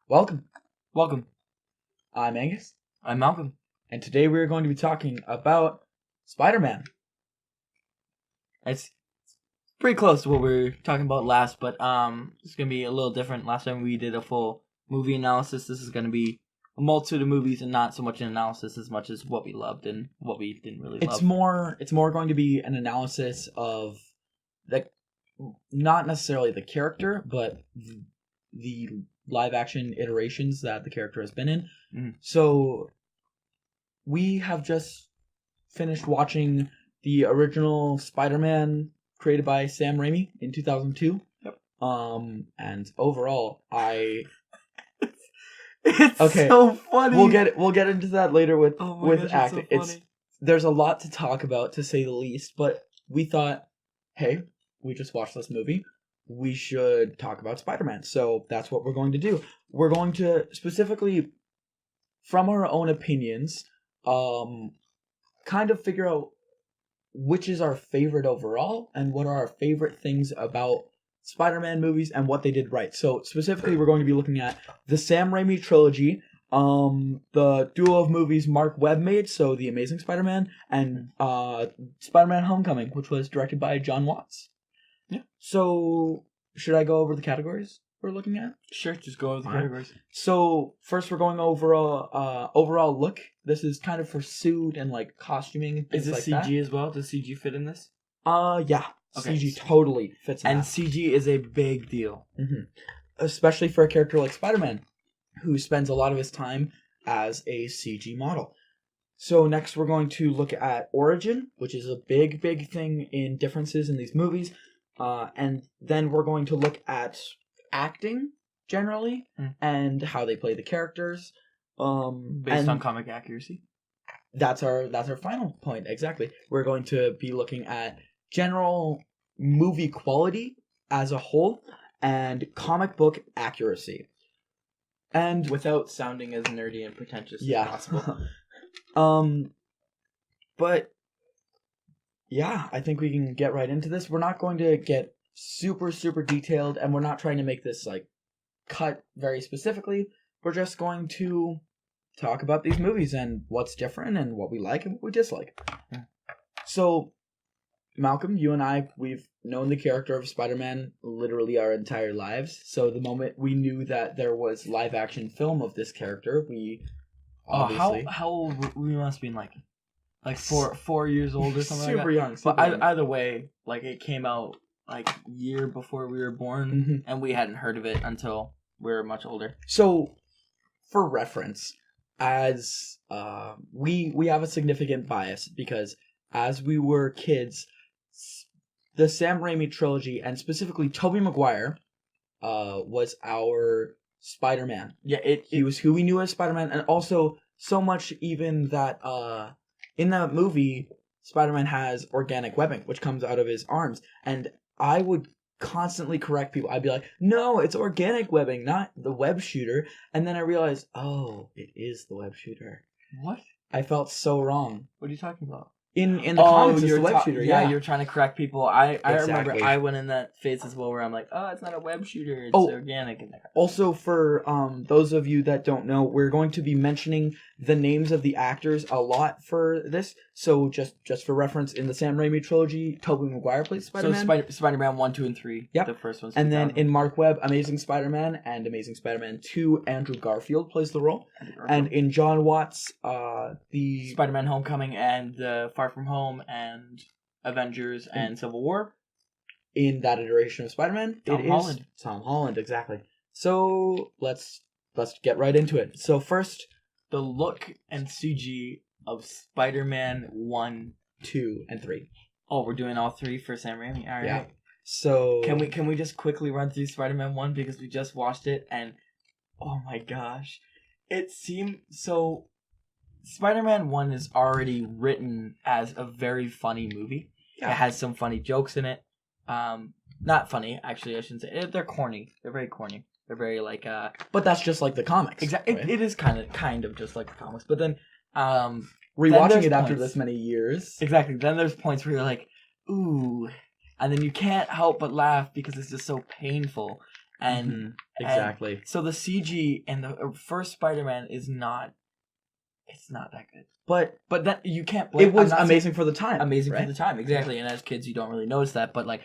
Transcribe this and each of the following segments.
Welcome. Welcome. I'm Angus, I'm Malcolm. and today we're going to be talking about Spider-Man. It's pretty close to what we were talking about last, but it's gonna be a little different. Last time we did a full movie analysis. This is gonna be a multitude of movies and not so much an analysis as much as what we loved and what we didn't really love. It's more going to be an analysis of not necessarily the character, but the live action iterations that the character has been in. Mm-hmm. So we have just finished watching the original Spider-Man created by Sam Raimi in 2002. Yep. And overall, It's okay, so funny. We'll get into that later with Gosh, acting. It's so funny. There's a lot to talk about, to say the least, but we thought, hey, we just watched this movie. We should talk about Spider-Man. So that's what we're going to do. We're going to specifically, from our own opinions, kind of figure out which is our favorite overall and what are our favorite things about Spider-Man movies and what they did right. So specifically, we're going to be looking at the Sam Raimi trilogy, the duo of movies Mark Webb made, so The Amazing Spider-Man, and Spider-Man Homecoming, which was directed by John Watts. Yeah. So should I go over the categories we're looking at? Sure, just go over the categories. So first, we're going over overall look. This is kind of for suit and like costuming. And Is things this like CG as well? Does CG fit in this? Yeah. Okay. CG totally fits in And that. CG is a big deal. Mm-hmm. Especially for a character like Spider-Man, who spends a lot of his time as a CG model. So next, we're going to look at origin, which is a big thing in differences in these movies. And then we're going to look at acting generally and how they play the characters. Based on comic accuracy. That's our final point, exactly. We're going to be looking at general movie quality as a whole and comic book accuracy. And Without sounding as nerdy and pretentious as possible. But yeah, I think we can get right into this. We're not going to get super detailed, and we're not trying to make this like cut very specifically. We're just going to talk about these movies and what's different and what we like and what we dislike. Yeah. So, Malcolm, you and I, we've known the character of Spider-Man literally our entire lives. So the moment we knew that there was live action film of this character, we obviously... how old we must be, like 4 years old or something like that. Young. But either way, like it came out like year before we were born, and we hadn't heard of it until we were much older. So, for reference, as we have a significant bias because as we were kids, the Sam Raimi trilogy and specifically Tobey Maguire was our Spider-Man. Yeah, he was who we knew as Spider-Man, and also so much even that in that movie, Spider-Man has organic webbing, which comes out of his arms. And I would constantly correct people. I'd be like, no, it's organic webbing, not the web shooter. And then I realized, oh, it is the web shooter. What? I felt so wrong. What are you talking about? In the comics, it's the web shooter. Yeah, you're trying to correct people. I Exactly. remember I went in that phase as well where I'm like, oh, it's not a web shooter, it's organic in there. Also, for those of you that don't know, we're going to be mentioning the names of the actors a lot for this. So just for reference, in the Sam Raimi trilogy, Tobey Maguire plays Spider-Man. So Spider-Man 1, 2, and 3. Yep. The first one's And then in Mark Webb, Amazing Spider-Man and Amazing Spider-Man 2, Andrew Garfield plays the role. And in John Watts, the Spider-Man Homecoming and Far From Home and Avengers and Civil War. In that iteration of Spider-Man, Tom Holland. Tom Holland, exactly. So let's get right into it. So first, the look and CG of Spider-Man 1, 2, and 3. Oh, we're doing all three for Sam Raimi. All right. Yeah. So can we just quickly run through Spider-Man 1 because we just watched it and oh my gosh, it seemed so. Spider-Man 1 is already written as a very funny movie. Yeah. It has some funny jokes in it. Not funny, actually, I shouldn't say. They're corny. They're very corny. They're very like But that's just like the comics. Exactly. Right? It is kind of just like the comics. But then rewatching it after this many years. Exactly. Then there's points where you're like, ooh, and then you can't help but laugh because it's just so painful. And exactly. And so the CG in the first Spider-Man is not. It's not that good. But that you can't blame. It was amazing for the time. Amazing right? for the time, exactly. And as kids, you don't really notice that. But like,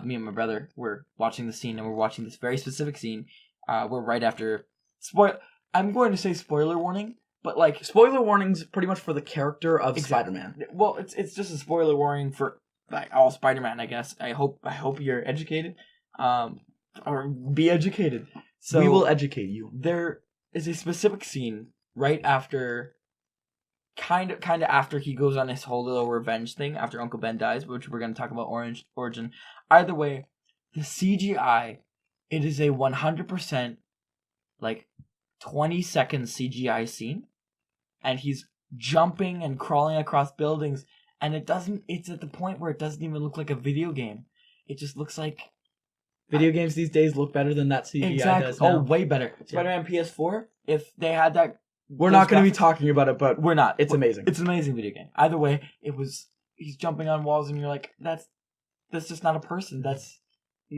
me and my brother were watching the scene, and we're watching this very specific scene. We're right after I'm going to say spoiler warning, but like spoiler warnings pretty much for the character of Spider-Man. Well, it's just a spoiler warning for like all Spider-Man, I guess. I hope you're educated, or be educated. So we will educate you. There is a specific scene right after, kind of after he goes on his whole little revenge thing after Uncle Ben dies, which we're going to talk about origin. Either way, the CGI, it is a 100% like 20-second CGI scene, and he's jumping and crawling across buildings, and it's at the point where it doesn't even look like a video game. It just looks like video games these days look better than that CGI does now. Oh, way better. Spider-Man PS4, if they had that. We're not going to be talking about it, but we're not. It's amazing. It's an amazing video game. Either way, he's jumping on walls, and you're like, that's just not a person.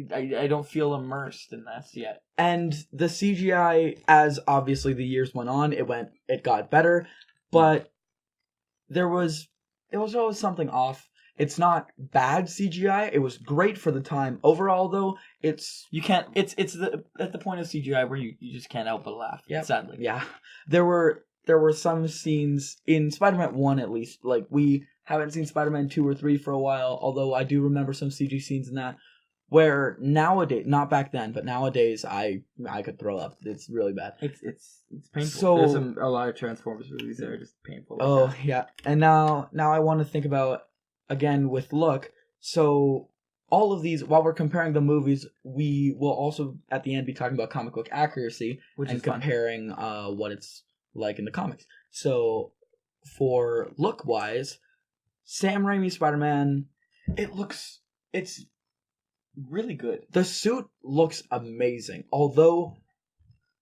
I don't feel immersed in this yet. And the CGI, as obviously the years went on, it got better, but there was always something off. It's not bad CGI. It was great for the time. Overall, though, at the point of CGI where you just can't help but laugh. Yeah, sadly. Yeah, there were some scenes in Spider-Man 1 at least. Like, we haven't seen Spider-Man 2 or 3 for a while, although I do remember some CG scenes in that where nowadays, not back then, but nowadays I could throw up. It's really bad. It's painful. So, there's a lot of Transformers movies that are just painful. Yeah. And now I want to think about, again, with look. So all of these, while we're comparing the movies, we will also at the end be talking about comic book accuracy, and comparing what it's like in the comics. So for look wise, Sam Raimi's Spider-Man, it's really good. The suit looks amazing, although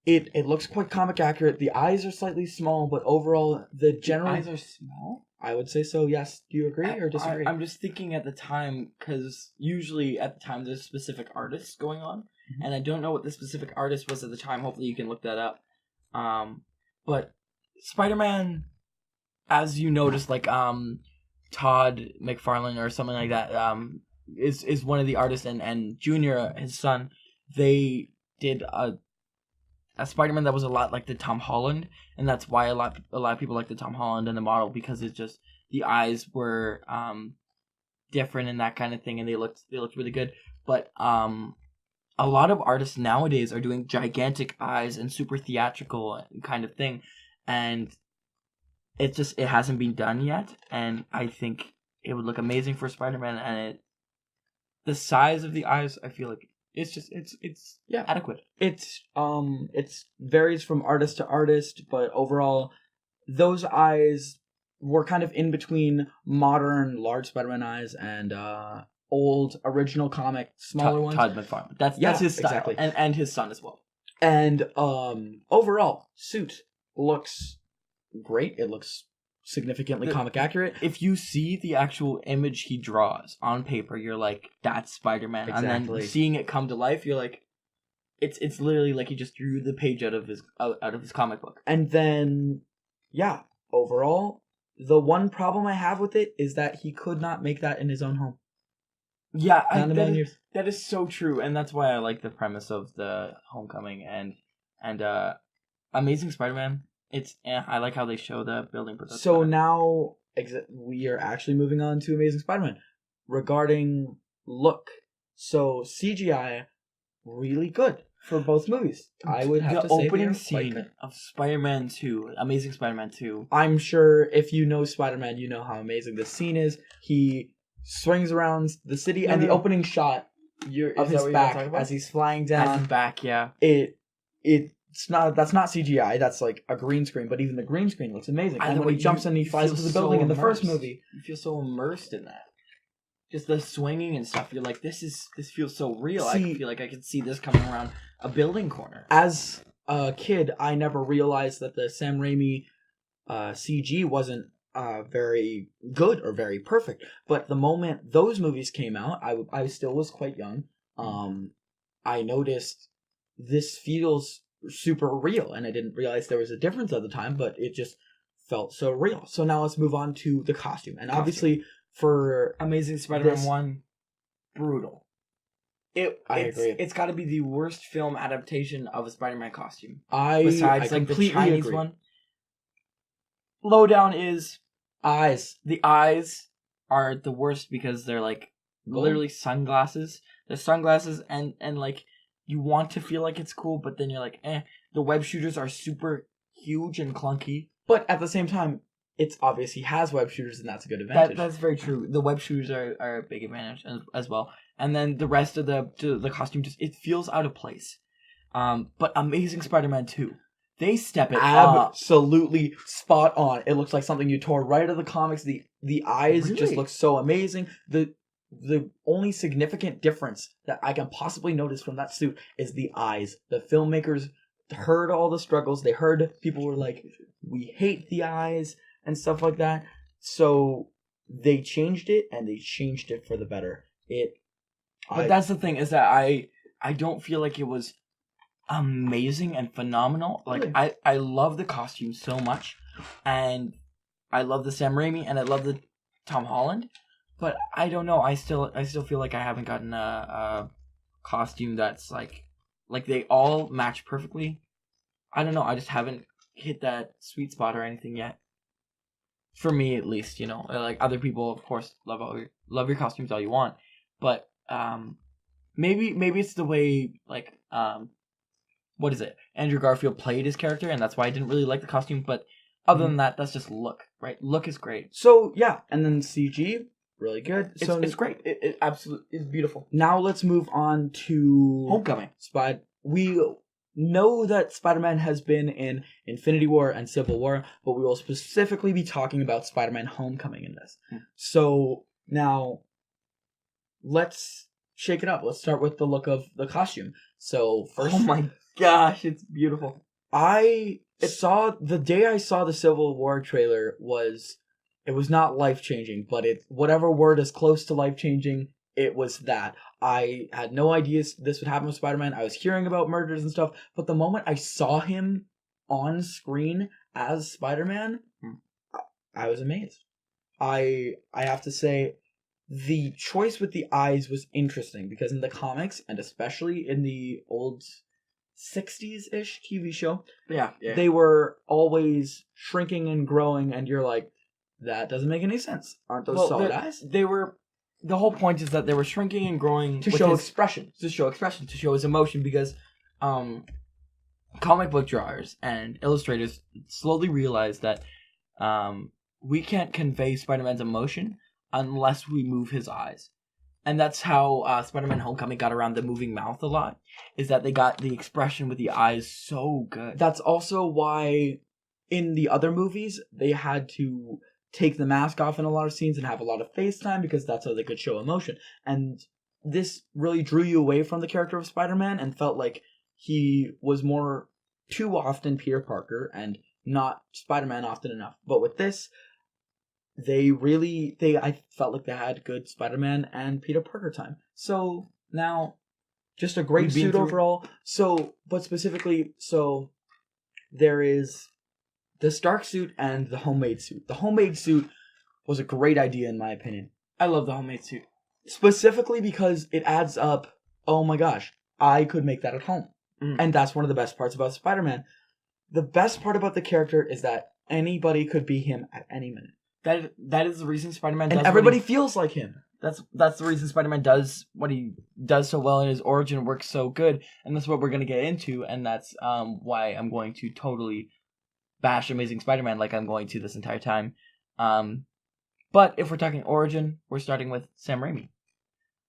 it looks quite comic accurate. The eyes are slightly small, but overall the eyes are small. I would say so, yes. Do you agree or disagree? I'm just thinking at the time, because usually at the time there's specific artists going on, and I don't know what the specific artist was at the time. Hopefully you can look that up. But Spider-Man, as you noticed, like Todd McFarlane or something like that, is one of the artists, and Junior, his son, they did a Spider-Man that was a lot like the Tom Holland, and that's why a lot of people like the Tom Holland and the model, because it's just the eyes were different and that kind of thing, and they looked really good. But a lot of artists nowadays are doing gigantic eyes and super theatrical kind of thing, and it hasn't been done yet. And I think it would look amazing for Spider-Man, and the size of the eyes, I feel like it's adequate. It's varies from artist to artist, but overall, those eyes were kind of in between modern large Spider-Man eyes and old original comic smaller ones. Todd McFarlane. That's his style, exactly. And his son as well. And overall, suit looks great. It looks significantly comic accurate. If you see the actual image he draws on paper, you're like, that's Spider-Man. Exactly. And then seeing it come to life, you're like, it's literally like he just drew the page out of his comic book. And then, yeah, overall, the one problem I have with it is that he could not make that in his own home. Yeah, that is so true, and that's why I like the premise of the Homecoming and Amazing Spider-Man. I like how they show the building. But so now we are actually moving on to Amazing Spider-Man. Regarding look, so CGI really good for both movies. I would have to say the opening scene of Spider-Man 2, Amazing Spider-Man 2. I'm sure if you know Spider-Man, you know how amazing this scene is. He swings around the city, and the opening shot of his back as he's flying down. As his back, yeah. That's not CGI, that's like a green screen, but even the green screen looks amazing. And when he jumps and he flies into the building in the first movie, you feel so immersed in that. Just the swinging and stuff, you're like, this feels so real. I feel like I can see this coming around a building corner. As a kid, I never realized that the Sam Raimi CG wasn't very good or very perfect. But the moment those movies came out, I still was quite young. I noticed this feels super real, and I didn't realize there was a difference at the time, but it just felt so real. So now let's move on to the costume, and obviously for Amazing Spider-Man this- 1, brutal. I agree. It's got to be the worst film adaptation of a Spider-Man costume. I Besides, like, the completely Chinese agree. one. Lowdown is... Eyes. The eyes are the worst because they're, like, literally sunglasses. They're sunglasses, and like, you want to feel like it's cool, but then you're like, eh. The web shooters are super huge and clunky. But at the same time, it's obvious he has web shooters, and that's a good advantage. That's very true. The web shooters are a big advantage as well. And then the rest of the costume it feels out of place. But Amazing Spider-Man 2, they step it up. Absolutely spot on. It looks like something you tore right out of the comics. The eyes Really? just look so amazing. The only significant difference that I can possibly notice from that suit is the eyes. The filmmakers heard all the struggles. They heard people were like, we hate the eyes and stuff like that. So they changed it, and they changed it for the better. But that's the thing, is that I don't feel like it was amazing and phenomenal. Like, Really? I love the costume so much, and I love the Sam Raimi, and I love the Tom Holland, but I don't know. I still feel like I haven't gotten a costume that's like they all match perfectly. I don't know. I just haven't hit that sweet spot or anything yet. For me, at least, you know, like, other people, of course, love your costumes all you want, but maybe it's the way, like, what is it? Andrew Garfield played his character, and that's why I didn't really like the costume. But other than that, that's just look, right? Look is great. So yeah, and then CG, really good. It's great. It absolutely is beautiful. Now let's move on to Homecoming. We know that Spider-Man has been in Infinity War and Civil War, but we will specifically be talking about Spider-Man Homecoming in this. So now, let's shake it up. Let's start with the look of the costume. So first, Oh my gosh, it's beautiful. the day I saw the Civil War trailer it was not life-changing, but whatever word is close to life-changing, it was that. I had no idea this would happen with Spider-Man. I was hearing about murders and stuff, but the moment I saw him on screen as Spider-Man, I was amazed. I have to say, the choice with the eyes was interesting, because in the comics, and especially in the old 60s-ish TV show, Yeah. they were always shrinking and growing, and you're like, that doesn't make any sense. Aren't those solid eyes? They were. The whole point is that they were shrinking and growing To with show his- expression. to show expression, to show his emotion, because comic book drawers and illustrators slowly realized that we can't convey Spider-Man's emotion unless we move his eyes. And that's how Spider-Man Homecoming got around the moving mouth a lot, is that they got the expression with the eyes so good. That's also why in the other movies they had to take the mask off in a lot of scenes and have a lot of face time, because that's how they could show emotion. And this really drew you away from the character of Spider-Man and felt like he was too often Peter Parker and not Spider-Man often enough. But with this, I felt like they had good Spider-Man and Peter Parker time. So now, just a great suit overall. But specifically, there is the Stark suit and the homemade suit. The homemade suit was a great idea, in my opinion. I love the homemade suit. Specifically because it adds up, oh my gosh, I could make that at home. And that's one of the best parts about Spider-Man. The best part about the character is that anybody could be him at any minute. That is the reason Spider-Man does And everybody feels like him. That's the reason Spider-Man does what he does so well, and his origin works so good, and that's what we're going to get into, and that's why I'm going to totally bash Amazing Spider-Man like I'm going to this entire time. But if we're talking origin, we're starting with Sam Raimi.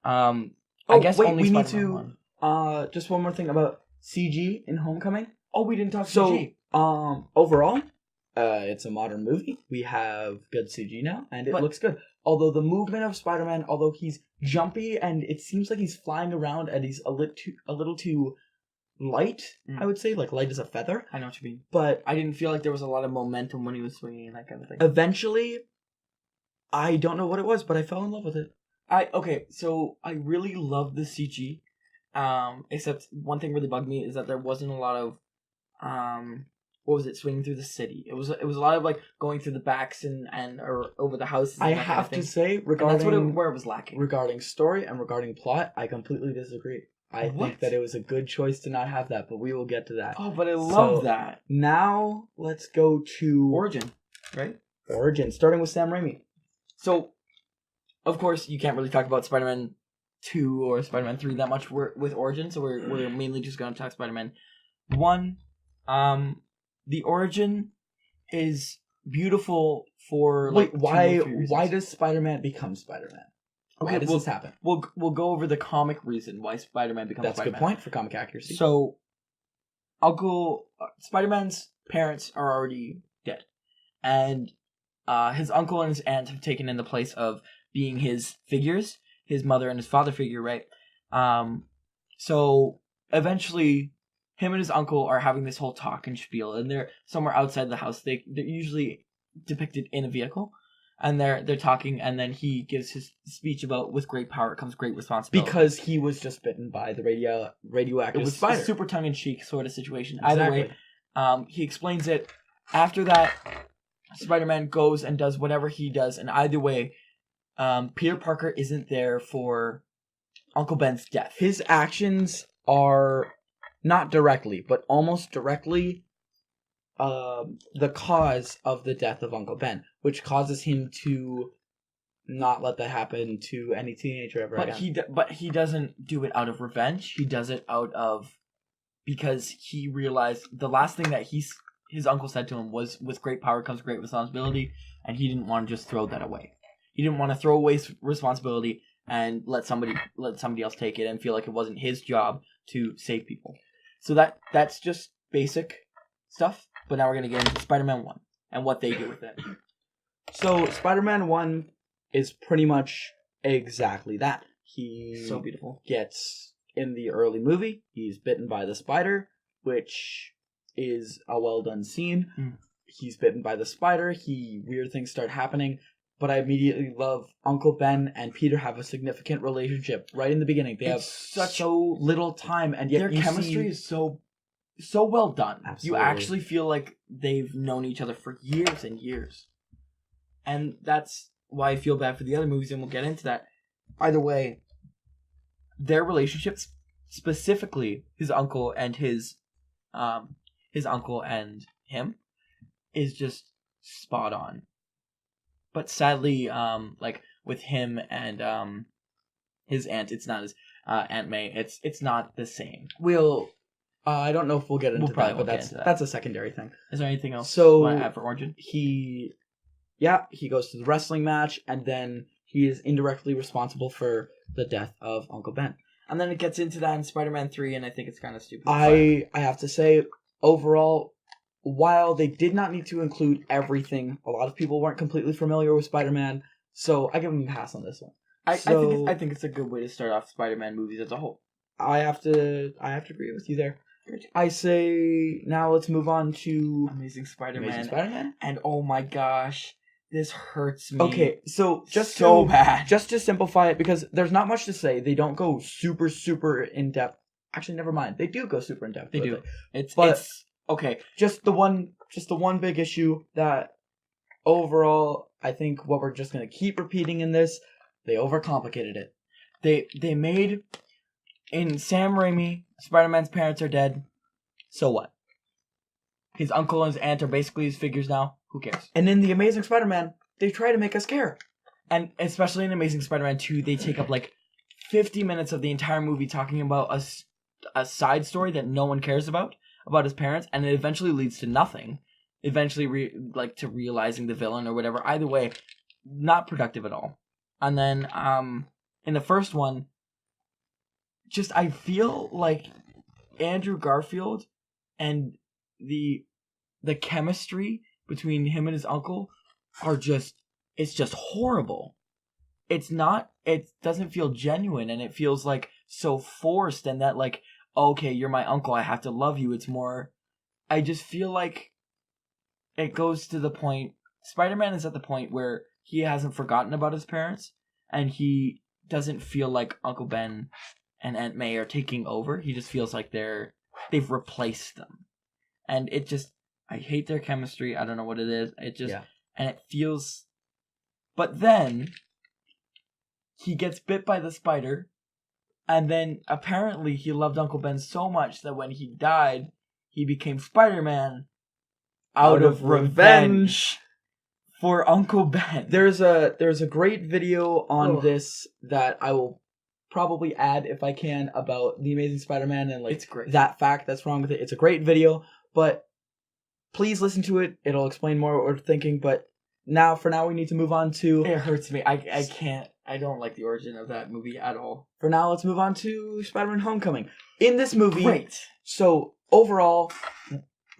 I guess wait, only we need Spider-Man to one. just one more thing about CG in Homecoming. Oh, we didn't talk So, CG. overall, it's a modern movie. We have good CG now, and it looks good. Although the movement of Spider-Man, although he's jumpy and it seems like he's flying around and he's a little too light, I would say, like light as a feather. I know what you mean. But I didn't feel like there was a lot of momentum when he was swinging and that kind of thing. eventually, I don't know what it was, but I fell in love with it. So I really love the CG, Except one thing really bugged me is that there wasn't a lot of what was it, swinging through the city. It was a lot of like going through the backs and or over the houses. And I that kind of have thing. to say, And regarding that's where it was lacking. regarding story and regarding plot, I completely disagree. I What? think that it was a good choice to not have that, but we will get to that. Oh, but I love So, that Now let's go to origin, right? Origin, starting with Sam Raimi. So, of course, you can't really talk about Spider-Man 2 or Spider-Man 3 that much with Origin, so we're mainly just going to talk Spider-Man 1. The Origin is beautiful for like Wait, two or three why reasons. does Spider-Man become Spider-Man? Why does this happen? We'll go over the comic reason why Spider-Man becomes That's Spider-Man. a good point for comic accuracy. So, Spider-Man's parents are already dead, and his uncle and his aunt have taken in the place of being his figures, his mother and his father figure, right? So eventually, him and his uncle are having this whole talk and spiel, and they're somewhere outside the house. They're usually depicted in a vehicle, and they're talking, and then he gives his speech about with great power comes great responsibility. Because he was just bitten by the radioactive It was spider. a super tongue-in-cheek sort of situation. Exactly. Either way, he explains it. After that, Spider-Man goes and does whatever he does, and either way, Peter Parker isn't there for Uncle Ben's death. His actions are not directly, but almost directly the cause of the death of Uncle Ben, which causes him to not let that happen to any teenager ever again. But he doesn't do it out of revenge. He does it out of because he realized the last thing that his uncle said to him was, "With great power comes great responsibility," and he didn't want to just throw that away. He didn't want to throw away responsibility and let somebody else take it and feel like it wasn't his job to save people. So that's just basic stuff. But now we're gonna get into Spider-Man 1 and what they do with it. So Spider-Man 1 is pretty much exactly that. He So beautiful. gets in the early movie, he's bitten by the spider, which is a well done scene. Mm. He's bitten by the spider, weird things start happening, but I immediately love Uncle Ben and Peter have a significant relationship right in the beginning. They have so little time, and yet Their chemistry is so well done. Absolutely. You actually feel like they've known each other for years and years. And that's why I feel bad for the other movies, and we'll get into that. Either way, their relationships, specifically his uncle and his uncle and him, is just spot on. But sadly, like with him and his aunt, it's not as Aunt May. It's not the same. I don't know if we'll get into that, but into that. that's a secondary thing. Is there anything else So you want to add for Origin? He goes to the wrestling match, and then he is indirectly responsible for the death of Uncle Ben. And then it gets into that in Spider-Man 3, and I think it's kind of stupid. I have to say, overall, while they did not need to include everything, a lot of people weren't completely familiar with Spider-Man, so I give them a pass on this one. I think it's a good way to start off Spider-Man movies as a whole. I have to agree with you there. I say now let's move on to Amazing Spider-Man. Amazing Spider-Man. And oh my gosh, this hurts me. Okay, so just bad. Just to simplify it, because there's not much to say. They don't go super in depth. Actually, never mind. They do go super in depth. They do. It's okay. Just the one big issue that overall, I think what we're just gonna keep repeating in this, they overcomplicated it. They made in Sam Raimi, Spider-Man's parents are dead. So what? His uncle and his aunt are basically his figures now. Who cares? And in The Amazing Spider-Man, they try to make us care. And especially in Amazing Spider-Man 2, they take up like 50 minutes of the entire movie talking about a side story that no one cares about his parents, and it eventually leads to nothing. Eventually, to realizing the villain or whatever. Either way, not productive at all. And then, in the first one, I feel like Andrew Garfield and the chemistry between him and his uncle it's just horrible. It doesn't feel genuine, and it feels like so forced, and that like, okay, you're my uncle, I have to love you. It's more, I just feel like it goes to the point, Spider-Man is at the point where he hasn't forgotten about his parents, and he doesn't feel like Uncle Ben and Aunt May are taking over. He just feels like they've replaced them. And it just, I hate their chemistry. I don't know what it is. It just, and it feels, but then he gets bit by the spider, and then apparently he loved Uncle Ben so much that when he died, he became Spider-Man out of revenge for Uncle Ben. There's a great video on this that I will probably add if I can about the Amazing Spider-Man and like it's great. That fact that's wrong with it. It's a great video, but please listen to it. It'll explain more what we're thinking. But for now we need to move on to. It hurts me. I can't. I don't like the origin of that movie at all. For now, let's move on to Spider-Man: Homecoming. In this movie, great. So overall,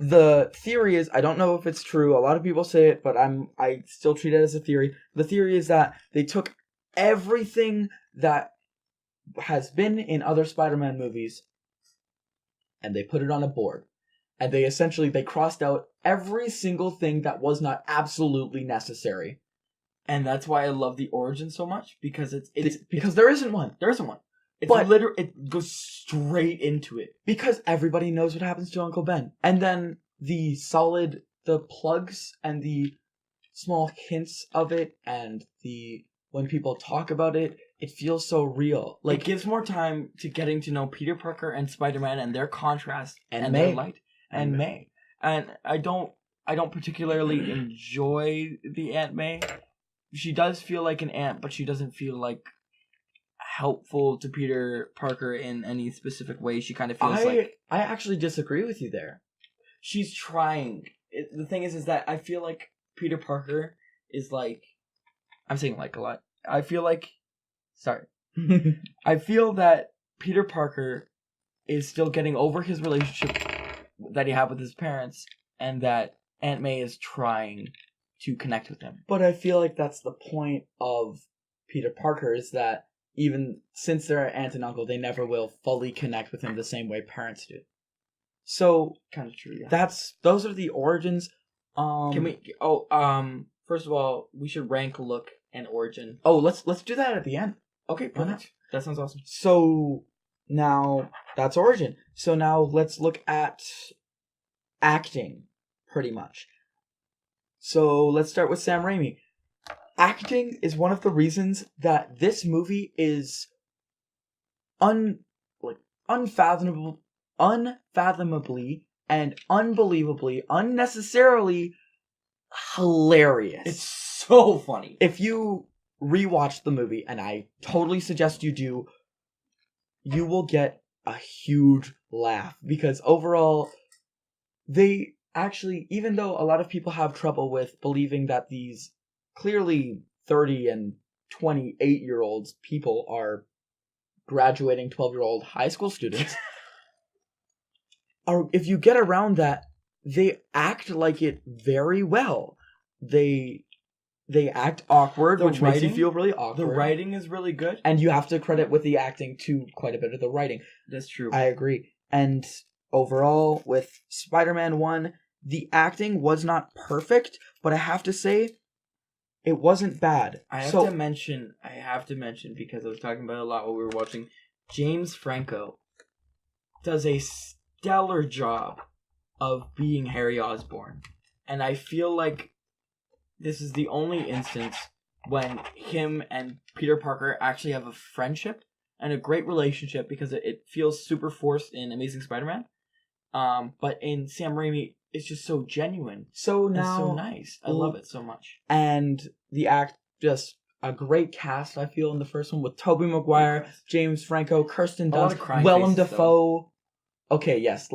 the theory is, I don't know if it's true. A lot of people say it, but I still treat it as a theory. The theory is that they took everything that has been in other Spider-Man movies and they put it on a board. And they crossed out every single thing that was not absolutely necessary. And that's why I love the origin so much, because because there isn't one. There isn't one. But literally, it goes straight into it. Because everybody knows what happens to Uncle Ben. And then the plugs and the small hints of it and when people talk about it, it feels so real. Like, it gives more time to getting to know Peter Parker and Spider-Man and their contrast and May. Their light and May. And I don't particularly enjoy the Aunt May. She does feel like an aunt, but she doesn't feel like helpful to Peter Parker in any specific way. She kind of feels like... I actually disagree with you there. She's trying. The thing is that I feel like Peter Parker is like... I'm saying like a lot. I feel like... Sorry. I feel that Peter Parker is still getting over his relationship that he had with his parents, and that Aunt May is trying to connect with him. But I feel like that's the point of Peter Parker, is that even since they're aunt and uncle, they never will fully connect with him the same way parents do. So kind of true. Yeah. Those are the origins. Can we? First of all, we should rank look and origin. Oh, let's do that at the end. Okay, perfect. That sounds awesome. So now that's origin. So now let's look at acting, pretty much. So let's start with Sam Raimi. Acting is one of the reasons that this movie is unfathomably and unbelievably, unnecessarily hilarious. It's so funny. If you rewatch the movie, and I totally suggest you do, you will get a huge laugh, because overall, they actually, even though a lot of people have trouble with believing that these clearly 30 and 28-year-olds people are graduating 12-year-old high school students, if you get around that, they act like it very well. They act awkward, which makes you feel really awkward. The writing is really good. And you have to credit with the acting to quite a bit of the writing. That's true. I agree. And overall, with Spider-Man 1, the acting was not perfect, but I have to say, it wasn't bad. I have to mention, because I was talking about it a lot while we were watching, James Franco does a stellar job of being Harry Osborn. And I feel like this is the only instance when him and Peter Parker actually have a friendship and a great relationship, because it feels super forced in Amazing Spider-Man. But in Sam Raimi, it's just so genuine. So nice. I love it so much. And just a great cast, I feel, in the first one, with Tobey Maguire, James Franco, Kirsten Dunst, Willem Dafoe. Okay, yes.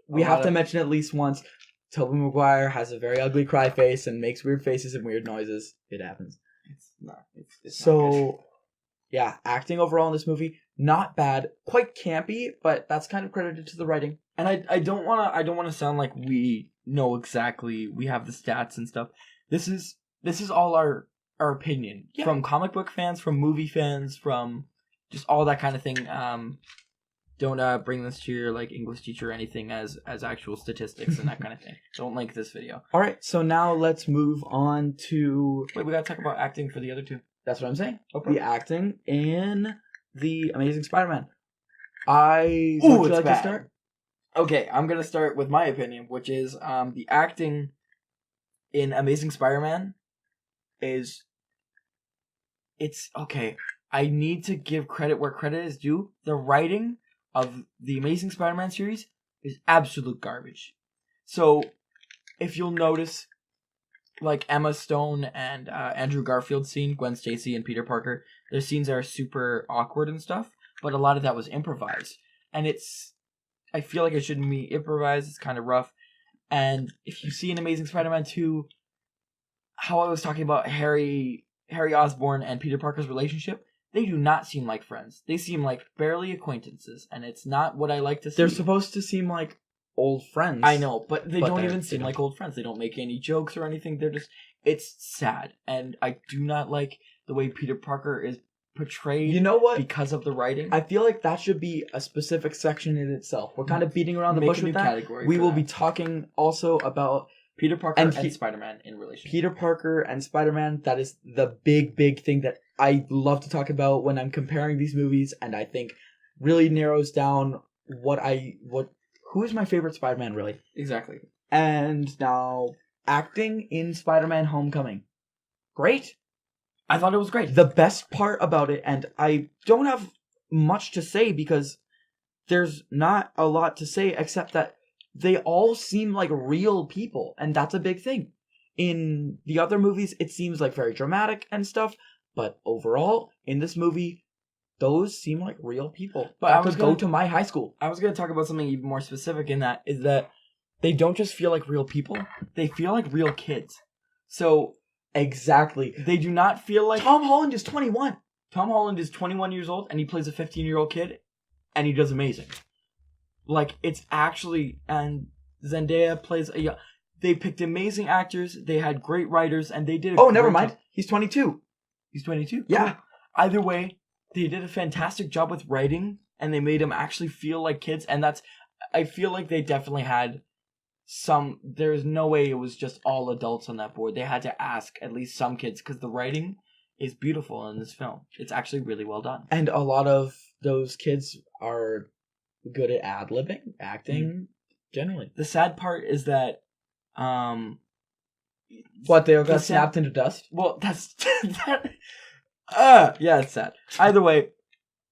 We have to mention at least once, Tobey Maguire has a very ugly cry face and makes weird faces and weird noises. It happens. It's not good. Yeah, acting overall in this movie, not bad. Quite campy, but that's kind of credited to the writing. And I don't wanna sound like we know exactly, we have the stats and stuff. This is all our opinion. Yeah. From comic book fans, from movie fans, from just all that kind of thing. Don't bring this to your English teacher or anything as actual statistics and that kind of thing. Don't like this video. All right, so now let's move on to... Wait, we gotta talk about acting for the other two. That's what I'm saying. Okay. The acting in The Amazing Spider-Man. Would you it's like bad. to start? Okay, I'm gonna start with my opinion, which is the acting in Amazing Spider-Man is it's okay. I need to give credit where credit is due. The writing of the Amazing Spider-Man series is absolute garbage. So, if you'll notice, like Emma Stone and Andrew Garfield scene, Gwen Stacy and Peter Parker, their scenes are super awkward and stuff, but a lot of that was improvised. And I feel like it shouldn't be improvised, it's kind of rough. And if you see in Amazing Spider-Man 2, how I was talking about Harry Osborn and Peter Parker's relationship, they do not seem like friends. They seem like barely acquaintances, and it's not what I like to see. They're supposed to seem like old friends. I know, but they don't they even seem don't. like old friends. They don't make any jokes or anything. They're just... It's sad, and I do not like the way Peter Parker is portrayed. You know what? Because of the writing. I feel like that should be a specific section in itself. We're kind of beating around the Make bush a new with that. category We for will that. be talking also about Peter Parker and and Spider-Man in relation. Peter Parker and Spider-Man. That is the big thing that I love to talk about when I'm comparing these movies, and I think really narrows down who is my favorite Spider-Man really. Exactly. And now, acting in Spider-Man Homecoming. Great. I thought it was great. The best part about it, and I don't have much to say because there's not a lot to say except that they all seem like real people, and that's a big thing. In the other movies, it seems like very dramatic and stuff, but overall, in this movie, those seem like real people. But I could go to my high school. I was going to talk about something even more specific in that, is that they don't just feel like real people, they feel like real kids. So, Exactly. they do not feel like... Tom Holland is 21. Tom Holland is 21 years old, and he plays a 15-year-old kid, and he does amazing. Like, it's actually... And Zendaya plays a young... They picked amazing actors, they had great writers, and they did a Oh, never great mind. job. He's 22. He's 22? Yeah. Cool. Either way, they did a fantastic job with writing, and they made him actually feel like kids, and that's... I feel like they definitely had some... There's no way it was just all adults on that board. They had to ask at least some kids, because the writing is beautiful in this film. It's actually really well done. And a lot of those kids are good at ad-libbing, acting, generally. The sad part is that... What, they all The got sad- snapped into dust? Well, that's... yeah, it's sad. Either way,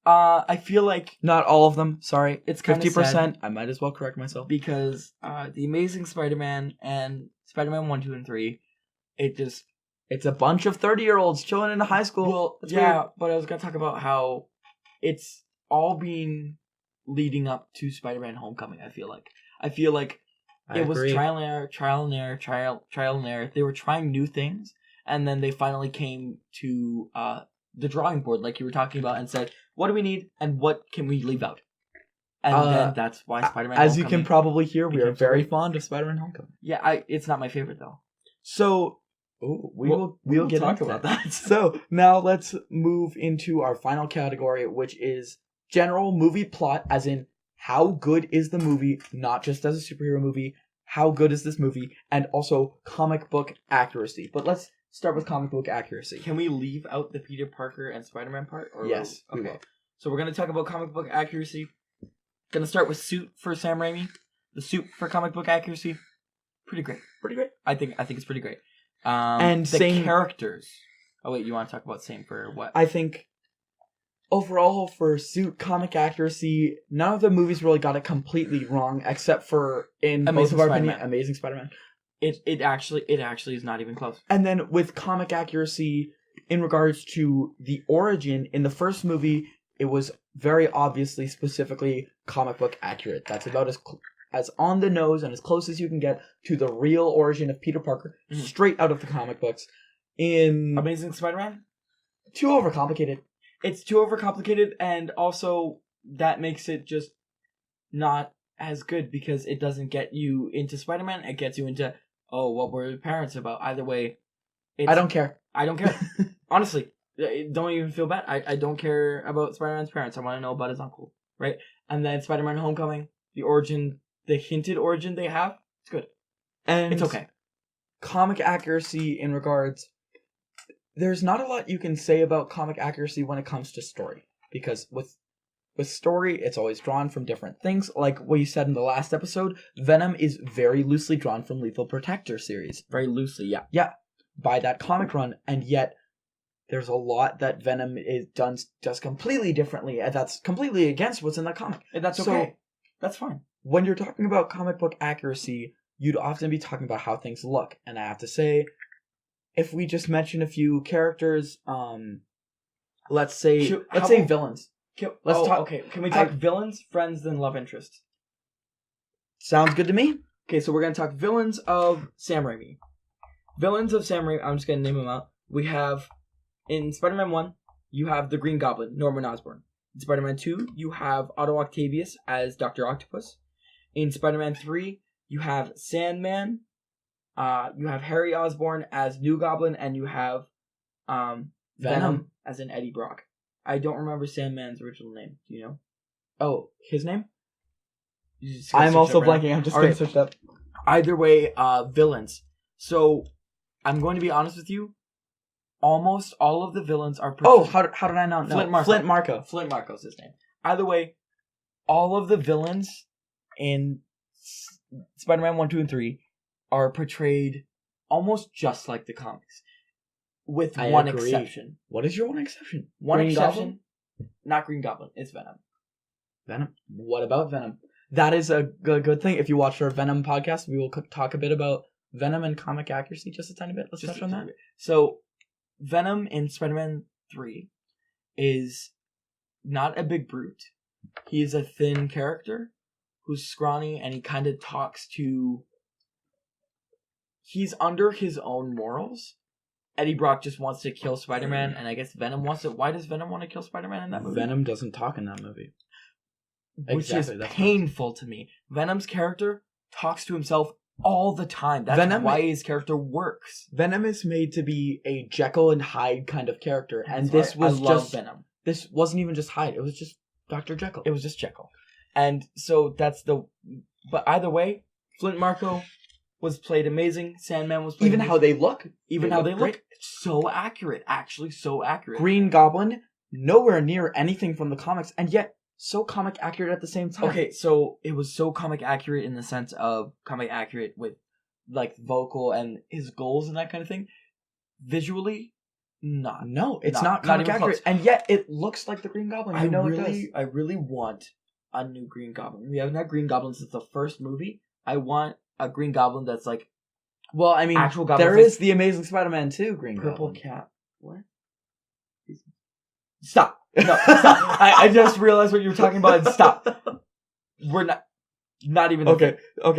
I feel like... Not all of them, sorry. It's kinda 50%. I might as well correct myself. Because The Amazing Spider-Man and Spider-Man 1, 2, and 3, it just... It's a bunch of 30-year-olds chilling in a high school. Well, That's yeah, weird. but I was going to talk about how it's all been leading up to Spider-Man Homecoming, I feel like. I feel like I it was agree. trial and error. They were trying new things, and then they finally came to the drawing board, like you were talking about, and said, what do we need, and what can we leave out? And then that's why Spider-Man As you Homecoming... can probably hear, we are became so very great. fond of Spider-Man Homecoming. Yeah, it's not my favorite, though. So, we'll get talk into about that. that. So, now let's move into our final category, which is general movie plot, as in how good is the movie, not just as a superhero movie, how good is this movie, and also comic book accuracy. But let's start with comic book accuracy. Can we leave out the Peter Parker and Spider-Man part? Or Yes, we Okay. will. So we're going to talk about comic book accuracy. Going to start with suit for Sam Raimi. The suit for comic book accuracy, pretty great. Pretty great. I think it's pretty great. And the same- characters. Oh wait, you want to talk about same for what? I think overall for suit comic accuracy, none of the movies really got it completely wrong, except for in both Amazing of our Spider-Man. opinion, Amazing Spider-Man. It actually is not even close. And then with comic accuracy in regards to the origin, in the first movie, it was very obviously specifically comic book accurate. That's about as on the nose and as close as you can get to the real origin of Peter Parker, Mhm. straight out of the comic books. In Amazing Spider-Man. too overcomplicated. It's too overcomplicated, and also that makes it just not as good because it doesn't get you into Spider-Man. It gets you into, oh, what were your parents about? Either way, I don't care. I don't care. Honestly, don't even feel bad. I don't care about Spider-Man's parents. I want to know about his uncle, right? And then Spider-Man Homecoming, the origin, the hinted origin they have, it's good. And It's okay. comic accuracy in regards, there's not a lot you can say about comic accuracy when it comes to story. because with story, it's always drawn from different things. Like what you said in the last episode, Venom is very loosely drawn from Lethal Protector series. Very loosely, yeah. Yeah, by that comic run, and yet there's a lot that Venom does completely differently, and that's completely against what's in the comic. And that's So, okay. That's fine. When you're talking about comic book accuracy, you'd often be talking about how things look, and I have to say, if we just mention a few characters, let's say villains. Let's talk. Okay, can we talk villains, friends, then love interest? Sounds good to me. Okay, so we're gonna talk villains of Sam Raimi. Villains of Sam Raimi. I'm just gonna name them out. We have in Spider-Man 1, you have the Green Goblin, Norman Osborn. In Spider-Man 2, you have Otto Octavius as Dr. Octopus. In Spider-Man 3, you have Sandman. You have Harry Osborn as New Goblin, and you have Venom as in Eddie Brock. I don't remember Sandman's original name. Do you know? Oh, his name? I'm also blanking. I'm just going to search it up. Either way, villains. So, I'm going to be honest with you. Almost all of the villains are... how did I not know? Flint Marko. Flint Marko's his name. Either way, all of the villains in Spider-Man 1, 2, and 3 are portrayed almost just like the comics. With one exception. What is your one exception? One exception. Not Green Goblin. It's Venom. Venom? What about Venom? That is a good thing. If you watch our Venom podcast, we will talk a bit about Venom and comic accuracy just a tiny bit. Let's touch on that. So, Venom in Spider-Man 3 is not a big brute. He is a thin character who's scrawny, and he kind of talks to... He's under his own morals. Eddie Brock just wants to kill Spider-Man, and I guess Venom wants it. Why does Venom want to kill Spider-Man in that movie? Venom doesn't talk in that movie. Which is painful to me. Venom's character talks to himself all the time. That's why his character works. Venom is made to be a Jekyll and Hyde kind of character, and I love Venom. This wasn't even just Hyde. It was just Dr. Jekyll. It was just Jekyll. And so that's the... But either way, Flint Marko was played amazing. Sandman was played amazing. How they look. Even how they look. So accurate. Actually, so accurate. Green Goblin, nowhere near anything from the comics, and yet so comic accurate at the same time. Okay, so it was so comic accurate in the sense of comic accurate with, like, vocal and his goals and that kind of thing. Visually, not. No, it's not comic accurate, and yet it looks like the Green Goblin. I really want a new Green Goblin. We haven't had Green Goblin since the first movie. I want a Green Goblin that's like... Well, I mean, actual Goblin there is the Amazing Spider-Man 2 Green Purple Goblin. Cat. What? Stop. No, stop. I just realized what you were talking about, and stop. We're not even... Okay,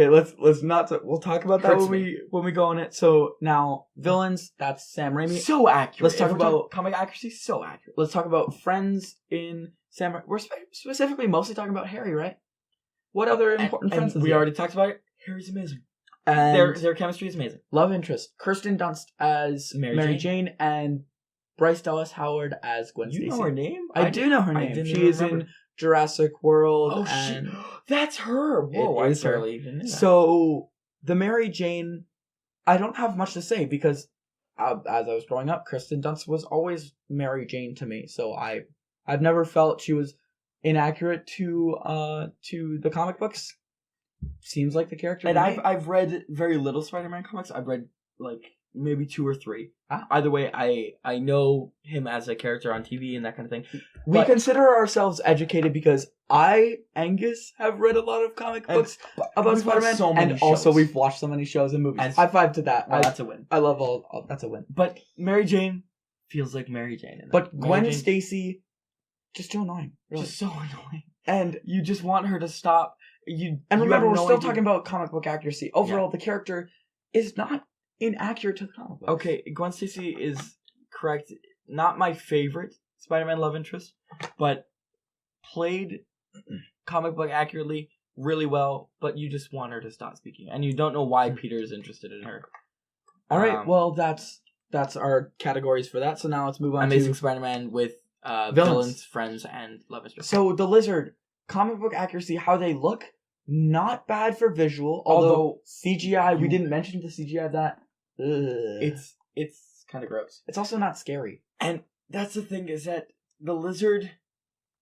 let's not... We'll talk about that when we go on it. So, now, villains, that's Sam Raimi. So accurate. Let's talk about... comic accuracy, so accurate. Let's talk about friends in Sam Raimi. We're specifically mostly talking about Harry, right? What other important friends? We already talked about it. Harry's amazing. And their chemistry is amazing. Love interest. Kirsten Dunst as Mary Jane and Bryce Dallas Howard as Gwen Stacy. You know her name? I do know her name. She is in Jurassic World. Oh, and that's her. Whoa, I barely even knew that. So, the Mary Jane, I don't have much to say because as I was growing up, Kirsten Dunst was always Mary Jane to me. So, I've never felt she was inaccurate to the comic books. Seems like the character. And I've read very little Spider-Man comics. I've read like maybe 2 or 3. Either way, I know him as a character on TV and that kind of thing. We consider ourselves educated because Angus, have read a lot of comic books about Spider-Man, so many shows. Also we've watched so many shows and movies. High five to that. That's a win. I love all. That's a win. But Mary Jane feels like Mary Jane. But Gwen Stacy, just too annoying. Really. Just so annoying. And you just want her to stop. Remember, we're still talking about comic book accuracy. Overall, the character is not inaccurate to the comic book. Okay, Gwen Stacy is correct. Not my favorite Spider-Man love interest, but played comic book accurately really well, but you just want her to stop speaking. And you don't know why Peter is interested in her. All right, well, that's our categories for that. So now let's move on Amazing to Spider-Man with villains, friends, and love interest. So the Lizard, comic book accuracy, how they look, not bad for visual, although CGI, we didn't mention the CGI of that. It's kind of gross. It's also not scary. And that's the thing, is that the Lizard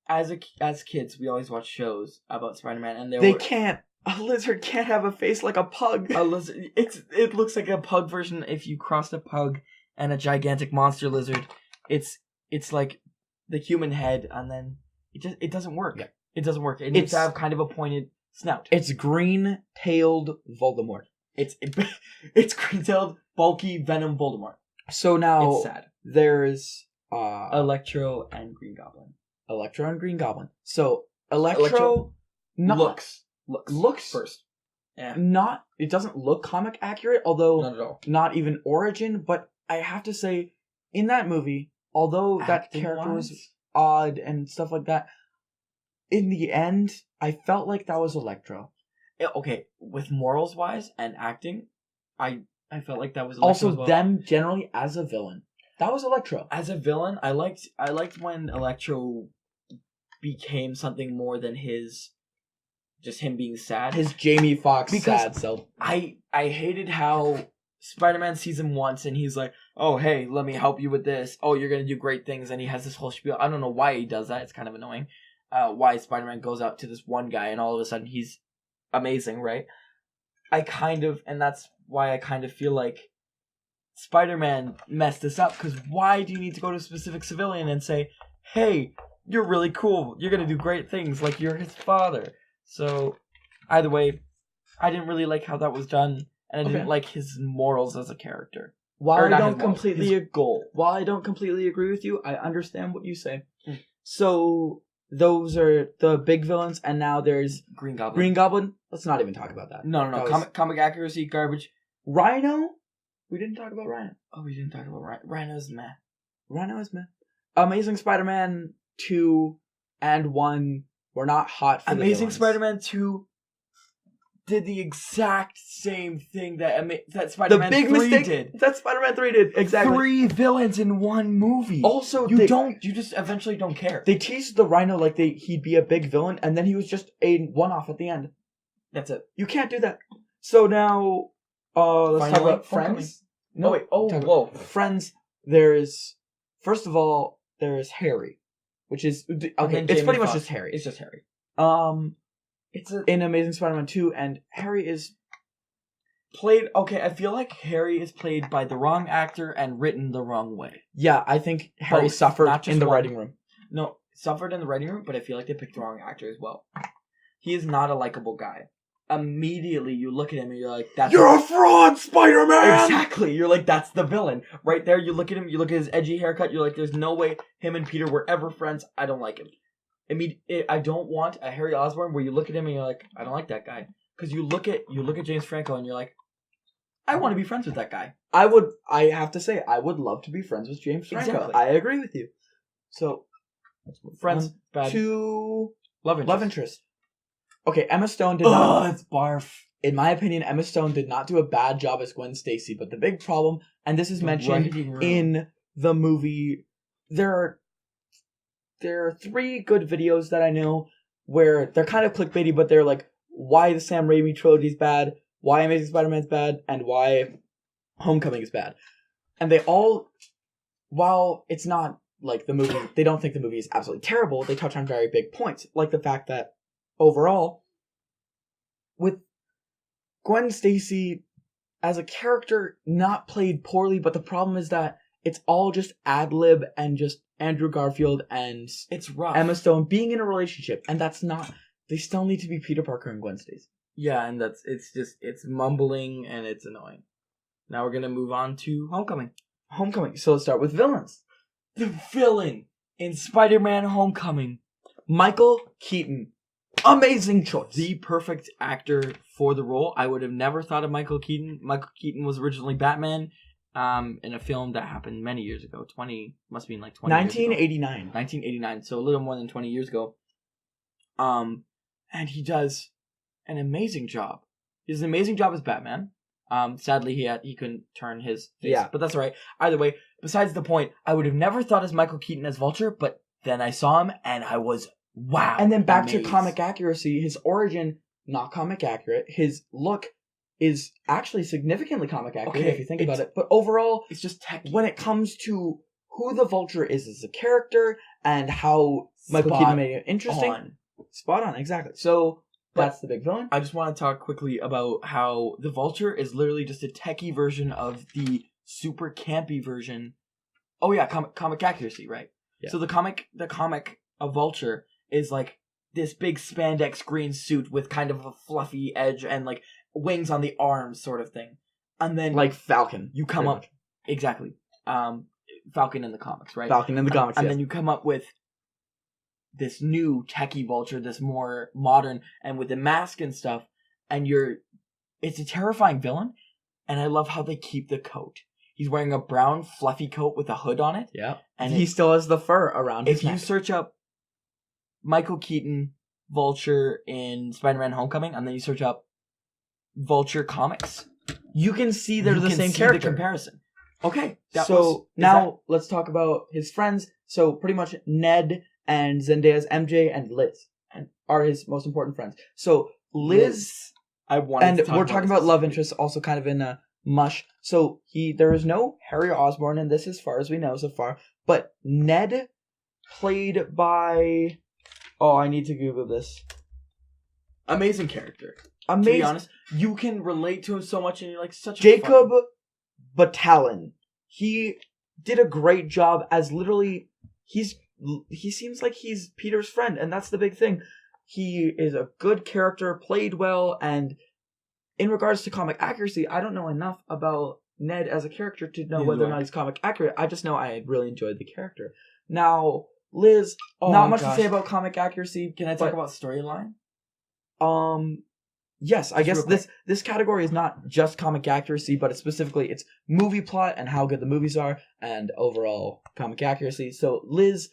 as kids, we always watch shows about Spider-Man, and A lizard can't have a face like a pug. a lizard. It looks like a pug version. If you crossed a pug and a gigantic monster lizard, it's like the human head, and then it doesn't work. Yeah. It doesn't work. It needs to have kind of a pointed snout. It's green-tailed Voldemort. It's green-tailed, bulky Venom Voldemort. So now It's sad. there's Electro and Green Goblin. Electro and Green Goblin. So Electro looks first. Yeah. It doesn't look comic accurate, although Not at all. not even origin, but I have to say, in that movie, although that character was odd and stuff like that, in the end, I felt like that was Electro. Okay, with morals wise and acting, I felt like that was Electro Also, as well. them generally as a villain. That was Electro. As a villain, I liked when Electro became something more than just him being sad. His Jamie Foxx Because sad self. I hated how Spider-Man sees him once and he's like, oh, hey, let me help you with this. Oh, you're going to do great things. And he has this whole spiel. I don't know why he does that. It's kind of annoying. Why Spider-Man goes out to this one guy and all of a sudden he's amazing, right? And that's why I kind of feel like Spider-Man messed this up, because why do you need to go to a specific civilian and say, hey, you're really cool, you're going to do great things, like you're his father? So, either way, I didn't really like how that was done, and I didn't like his morals as a character. While I don't While I don't completely agree with you, I understand what you say. So those are the big villains, and now there's Green Goblin. Green Goblin. Let's not even talk about that. No. Comic accuracy, garbage. Rhino. We didn't talk about Rhino. Oh, we didn't talk about Rhino. Rhino's meh. Rhino is meh. Amazing Spider-Man 2 and 1 were not hot for Amazing the Spider-Man 2 did the exact same thing that Spider-Man 3 did. That Spider-Man 3 did, exactly. 3 villains in one movie. Also, you just eventually don't care. They teased the Rhino like he'd be a big villain, and then he was just a one-off at the end. That's it. You can't do that. So now, let's talk about Homecoming. Friends. No, wait. Whoa. Friends, first of all, there's Harry, which is, okay, it's pretty much just Harry. It's just Harry. It's in Amazing Spider-Man 2, and Harry is played, okay, I feel like Harry is played by the wrong actor and written the wrong way. Yeah, I think Harry suffered in the writing room. No, suffered in the writing room, but I feel like they picked the wrong actor as well. He is not a likable guy. Immediately you look at him and you're like, You're a fraud, Spider-Man! Exactly. You're like, that's the villain. Right there, you look at him, you look at his edgy haircut, you're like, there's no way him and Peter were ever friends. I don't like him. I don't want a Harry Osborn where you look at him and you're like, I don't like that guy. Because you look at James Franco and you're like, I want to be friends with that guy. I have to say, I would love to be friends with James Franco. Exactly. I agree with you. So, Friends, bad. To Love interest. Okay, Emma Stone did not... Oh, it's barf. In my opinion, Emma Stone did not do a bad job as Gwen Stacy, but the big problem, and this is mentioned in the movie, there are 3 good videos that I know where they're kind of clickbaity, but they're like, why the Sam Raimi trilogy is bad, why Amazing Spider-Man's bad, and why Homecoming is bad. And they all, while it's not like the movie, they don't think the movie is absolutely terrible, they touch on very big points, like the fact that overall, with Gwen Stacy as a character, not played poorly, but the problem is that it's all just ad-lib and just Andrew Garfield and it's rough. Emma Stone being in a relationship, and that's not, they still need to be Peter Parker and Gwen Stacy. Yeah, and it's mumbling and it's annoying. Now we're gonna move on to Homecoming. So let's start with villains. The villain in Spider-Man Homecoming, Michael Keaton. Amazing choice. The perfect actor for the role. I would have never thought of Michael Keaton. Michael Keaton was originally Batman in a film that happened many years ago. 1989. 1989, so a little more than 20 years ago. And he does an amazing job. He does an amazing job as Batman. Sadly, he couldn't turn his face, yeah. But that's all right. Either way, besides the point, I would have never thought as Michael Keaton as Vulture, but then I saw him and I was wow. And then back to comic accuracy, his origin, not comic accurate. His look is actually significantly comic accurate if you think about it. But overall, it's just techy. When it comes to who the Vulture is as a character and how Michael Spot Keaton made it interesting. on. Spot on, exactly. So But that's the big villain. I just want to talk quickly about how the Vulture is literally just a techie version of the super campy version. Oh yeah, comic accuracy, right? Yeah. So the comic of Vulture is like this big spandex green suit with kind of a fluffy edge and like wings on the arms, sort of thing. And then Like Falcon. you come pretty up exactly, Falcon in the comics, right? Falcon in the comics, and yes. then you come up with this new techie Vulture, this more modern, and with the mask and stuff, and it's a terrifying villain, and I love how they keep the coat. He's wearing a brown fluffy coat with a hood on it. Yeah. And he still has the fur around his if you neck. search up Michael Keaton Vulture in Spider-Man Homecoming, and then you search up Vulture comics, You can see they're you the can same see character. the comparison. Okay. So now let's talk about his friends. So pretty much Ned and Zendaya's MJ and Liz are his most important friends. So Liz, I wanted and to talk we're about talking this about love specifically. interests also kind of in a mush. So there is no Harry Osborn in this as far as we know so far, but Ned played by, oh, I need to Google this. Amazing character. To be Amazing. honest, you can relate to him so much, and you're like such a Jacob fun- Batalon. He did a great job as literally he seems like he's Peter's friend, and that's the big thing. He is a good character, played well, and in regards to comic accuracy, I don't know enough about Ned as a character to know Neither whether do or I. not he's comic accurate. I just know I really enjoyed the character. Now, Liz, Oh not my much gosh. to say about comic accuracy. Can I talk but, about storyline? Yes, I Just guess real quick. this category is not just comic accuracy, but it's specifically it's movie plot and how good the movies are, and overall comic accuracy. So Liz,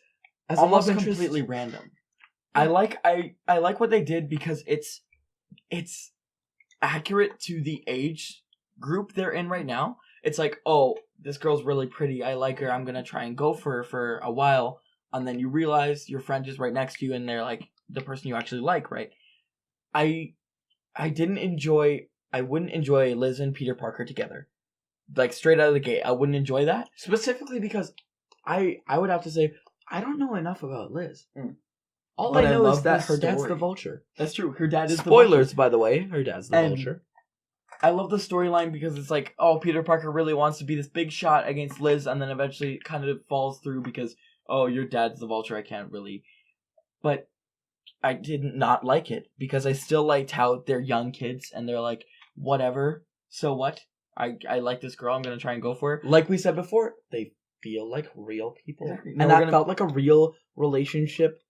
as a Almost love interest, completely random. I like what they did because it's accurate to the age group they're in right now. It's like, oh, this girl's really pretty. I like her. I'm gonna try and go for her for a while, and then you realize your friend is right next to you, and they're like the person you actually like, right? I wouldn't enjoy Liz and Peter Parker together. Like straight out of the gate. I wouldn't enjoy that. specifically because I would have to say I don't know enough about Liz. All But I I know is love that the her dad's the story. Vulture. That's true. Her dad is Spoilers, by the way, her dad's the And- Vulture. I love the storyline because it's like, oh, Peter Parker really wants to be this big shot against Liz, and then eventually it kind of falls through because, oh, your dad's the Vulture, I can't really. But I did not like it because I still liked how they're young kids and they're like, whatever, so what? I like this girl, I'm gonna try and go for her. Like we said before, they feel like real people. Exactly. And No, that we're gonna- felt like a real relationship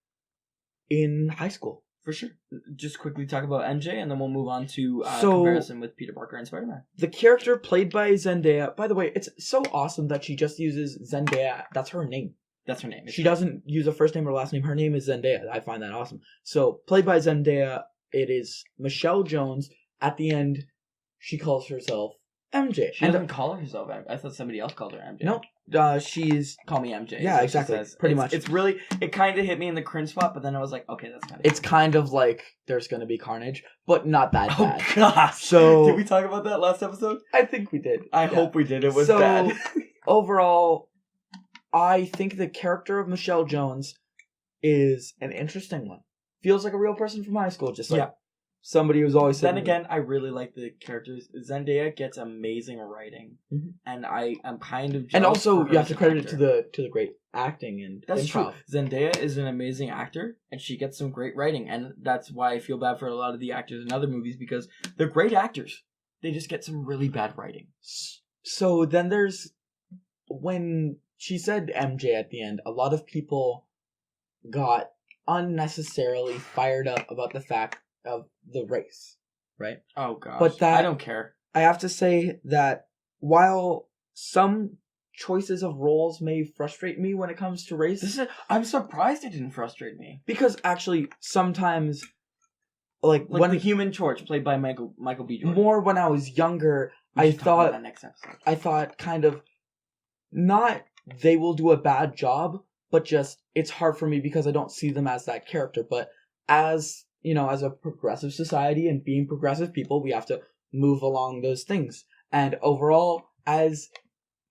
in high school. For sure. Just quickly talk about MJ, and then we'll move on to So- comparison with Peter Parker and Spider-Man. The character played by Zendaya, by the way, it's so awesome that she just uses Zendaya. That's her name. That's her name. She doesn't use a first name or last name. Her name is Zendaya. I find that awesome. So, played by Zendaya, it is Michelle Jones. At the end, she calls herself MJ. She doesn't call herself MJ. I thought somebody else called her MJ. No, she's... Call me MJ. is Yeah, what she exactly. says. Pretty It's- much. It's really, it kind of hit me in the cringe spot, but then I was like, okay, that's kind of. It's kind of like there's gonna be carnage, but not that Oh bad. gosh. So- did we talk about that last episode? I think we did. I Yeah. hope we did. It was So- bad. Overall, I think the character of Michelle Jones is an interesting one. Feels like a real person from high school, just like Yeah. somebody who's always Then said. again, I really like the characters. Zendaya gets amazing writing, Mhm. and I'm kind of. and jealous also for her you have as to an credit it actor. to the great acting and That's improv. true. Zendaya is an amazing actor, and she gets some great writing, and that's why I feel bad for a lot of the actors in other movies because they're great actors. They just get some really bad writing. So then there's when she said MJ at the end, a lot of people got unnecessarily fired up about the fact of the race, right? Oh gosh, But that- I don't care. I have to say that while some choices of roles may frustrate me when it comes to race, I'm surprised it didn't frustrate me. because actually sometimes, like Like when the Human Torch, played by Michael B. Jordan. more when I was younger, We I should talk about thought that next episode. I thought kind of not they will do a bad job, but just it's hard for me because I don't see them as that character. But as you know, as a progressive society and being progressive people, we have to move along those things. And overall, as